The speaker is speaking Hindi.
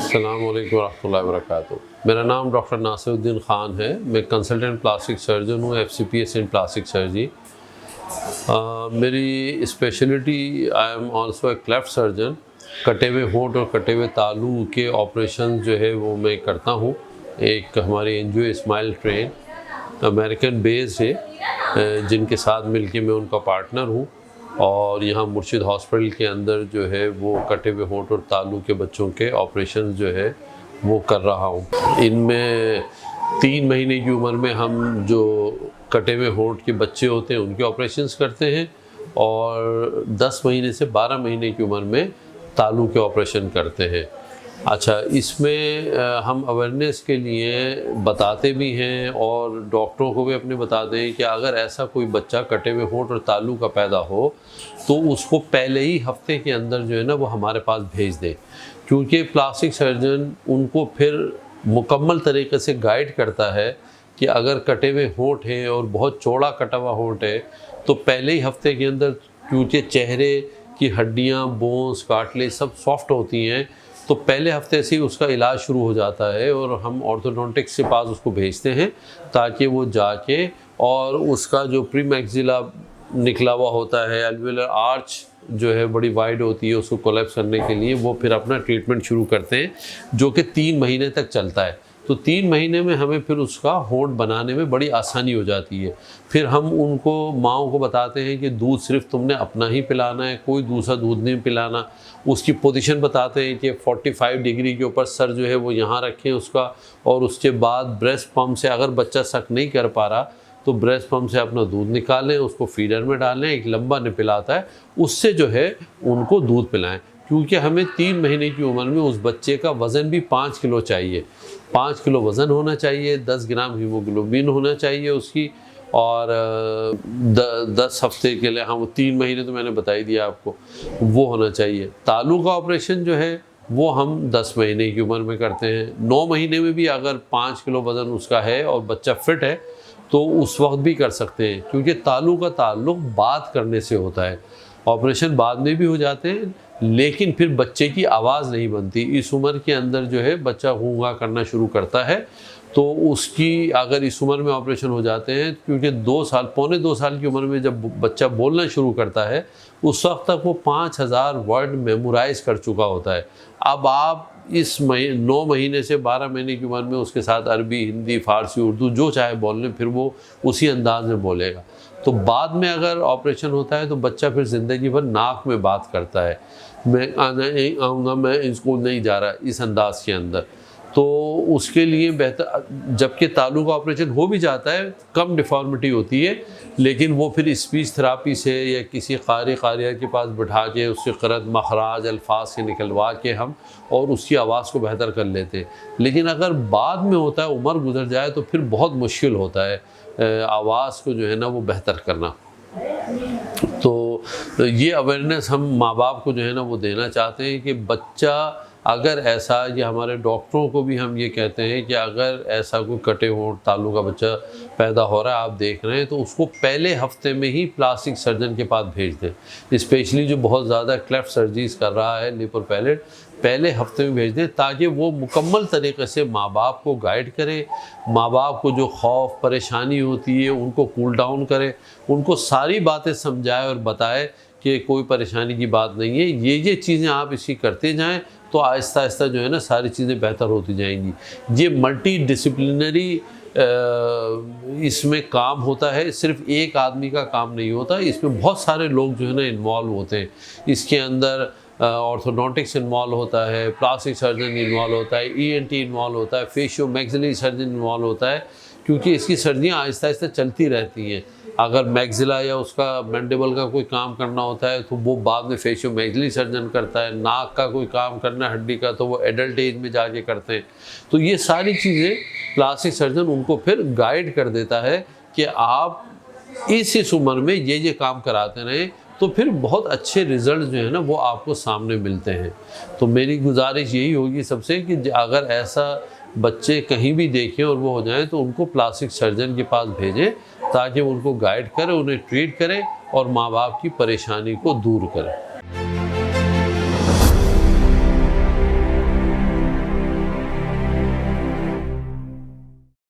अस्सलाम वालेकुम रहमतुल्लाहि व बरकातुहू। मेरा नाम डॉक्टर नासिरुद्दीन ख़ान है। मैं कंसल्टेंट प्लास्टिक सर्जन हूँ, FCPS इन प्लास्टिक सर्जरी। मेरी speciality, I am also a cleft surgeon. कटे हुए होंठ और कटे हुए तालू के ऑपरेशन जो है वो मैं करता हूँ। एक हमारी NGO smile train American based है, जिनके साथ मिलके मैं उनका पार्टनर हूँ। और यहाँ मुर्शिद हॉस्पिटल के अंदर जो है वो कटे हुए होंठ और तालू के बच्चों के ऑपरेशन जो है वो कर रहा हूँ। इनमें 3 महीने की उम्र में हम जो कटे हुए होंठ के बच्चे होते हैं उनके ऑपरेशंस करते हैं, और 10 महीने से 12 महीने की उम्र में तालू के ऑपरेशन करते हैं। अच्छा, इसमें हम अवेयरनेस के लिए बताते भी हैं और डॉक्टरों को भी अपने बताते हैं कि अगर ऐसा कोई बच्चा कटे हुए होंठ और तालू का पैदा हो तो उसको पहले ही हफ्ते के अंदर जो है ना वो हमारे पास भेज दें, क्योंकि प्लास्टिक सर्जन उनको फिर मुकम्मल तरीके से गाइड करता है कि अगर कटे हुए होंठ हैं और बहुत चौड़ा कटा हुआ होंठ है तो पहले ही हफ्ते के अंदर, क्योंकि चेहरे की हड्डियाँ, बोन्स, कार्टिलेज सब सॉफ्ट होती हैं, तो पहले हफ्ते से ही उसका इलाज शुरू हो जाता है और हम ऑर्थोडोंटिक्स के पास उसको भेजते हैं ताकि वो जाके और उसका जो प्री मैक्सिला निकला हुआ होता है, एल्वियोलर आर्च जो है बड़ी वाइड होती है, उसको कोलैप्स करने के लिए वो फिर अपना ट्रीटमेंट शुरू करते हैं, जो कि 3 महीने तक चलता है। तो 3 महीने में हमें फिर उसका होंठ बनाने में बड़ी आसानी हो जाती है। फिर हम उनको, माँओं को बताते हैं कि दूध सिर्फ तुमने अपना ही पिलाना है, कोई दूसरा दूध नहीं पिलाना। उसकी पोजीशन बताते हैं कि 45 डिग्री के ऊपर सर जो है वो यहाँ रखें उसका, और उसके बाद ब्रेस्ट पम्प से, अगर बच्चा सक नहीं कर पा रहा तो ब्रेस्ट पम्प से अपना दूध निकालें, उसको फीडर में डालें, एक लंबा निपिल आता है उससे जो है उनको दूध पिलाएं, क्योंकि हमें 3 महीने की उम्र में उस बच्चे का वज़न भी 5 किलो चाहिए। 5 किलो वज़न होना चाहिए, 10 ग्राम हीमोग्लोबिन होना चाहिए उसकी, और 10 हफ्ते के लिए, हाँ 3 महीने तो मैंने बता ही दिया आपको, वो होना चाहिए। तालू का ऑपरेशन जो है वो हम 10 महीने की उम्र में करते हैं। 9 महीने में भी अगर 5 किलो वज़न उसका है और बच्चा फिट है तो उस वक्त भी कर सकते हैं, क्योंकि तालू का ताल्लुक बात करने से होता है। ऑपरेशन बाद में भी हो जाते हैं, लेकिन फिर बच्चे की आवाज़ नहीं बनती। इस उम्र के अंदर जो है बच्चा गूंगा करना शुरू करता है, तो उसकी अगर इस उम्र में ऑपरेशन हो जाते हैं, क्योंकि 2 साल, पौने 2 साल की उम्र में जब बच्चा बोलना शुरू करता है उस वक्त तक वो 5000 वर्ड मेमोराइज कर चुका होता है। अब आप इस 9 महीने से 12 महीने की उम्र में उसके साथ अरबी, हिंदी, फ़ारसी, उर्दू जो चाहे बोल लें, फिर वो उसी अंदाज में बोलेगा। तो बाद में अगर ऑपरेशन होता है तो बच्चा फिर ज़िंदगी भर नाक में बात करता है, मैं आऊँगा, मैं स्कूल नहीं जा रहा, इस अंदाज के अंदर। तो उसके लिए बेहतर, जबकि तालू का ऑपरेशन हो भी जाता है, कम डिफ़ॉर्मिटी होती है, लेकिन वो फिर स्पीच थेरापी से या किसी कारिया के पास बिठा के उससे क़रत, मखराज, अल्फाज से निकलवा के हम और उसकी आवाज़ को बेहतर कर लेते हैं। लेकिन अगर बाद में होता है, उम्र गुजर जाए, तो फिर बहुत मुश्किल होता है आवाज़ को जो है ना वो बेहतर करना। तो ये अवेयरनेस हम माँ बाप को जो है ना वो देना चाहते हैं कि बच्चा अगर ऐसा, या हमारे डॉक्टरों को भी हम ये कहते हैं कि अगर ऐसा कोई कटे होंठ तालू का बच्चा पैदा हो रहा है, आप देख रहे हैं, तो उसको पहले हफ्ते में ही प्लास्टिक सर्जन के पास भेज दें। स्पेशली जो बहुत ज़्यादा क्लेफ्ट सर्जरीज कर रहा है, लिप और पैलेट, पहले हफ्ते में भेज दें, ताकि वो मुकम्मल तरीके से माँ बाप को गाइड करे, माँ बाप को जो खौफ, परेशानी होती है उनको कूल डाउन करे, उनको सारी बातें समझाए और बताए कि कोई परेशानी की बात नहीं है, ये चीज़ें आप इसकी करते जाएं तो आहिस्ता आहिस्ता जो है ना सारी चीज़ें बेहतर होती जाएंगी। ये मल्टी डिसिप्लिनरी इसमें काम होता है, सिर्फ एक आदमी का काम नहीं होता, इसमें बहुत सारे लोग जो है ना इन्वॉल्व होते हैं। इसके अंदर ऑर्थोडोंटिक्स इन्वॉल्व होता है, प्लास्टिक सर्जन इन्वॉल्व होता है, ENT इन्वॉल्व होता है, फेशियो मैक्सिलरी सर्जन इन्वॉल्व होता है, क्योंकि इसकी सर्जरियाँ आहिस्ता आहिस्ता चलती रहती हैं। अगर मैक्सिला या उसका मैंडिबल का कोई काम करना होता है तो वो बाद में फेशियो मैक्सिलरी सर्जन करता है, नाक का कोई काम करना है हड्डी का तो वो एडल्ट एज में जाके करते हैं। तो ये सारी चीज़ें प्लास्टिक सर्जन उनको फिर गाइड कर देता है कि आप इस उम्र में ये काम कराते रहें, तो फिर बहुत अच्छे रिज़ल्ट जो है ना वो आपको सामने मिलते हैं। तो मेरी गुजारिश यही होगी सबसे कि अगर ऐसा बच्चे कहीं भी देखें और वो हो जाएं तो उनको प्लास्टिक सर्जन के पास भेजें, ताकि वो उनको गाइड करें, उन्हें ट्रीट करें और माँ बाप की परेशानी को दूर करें।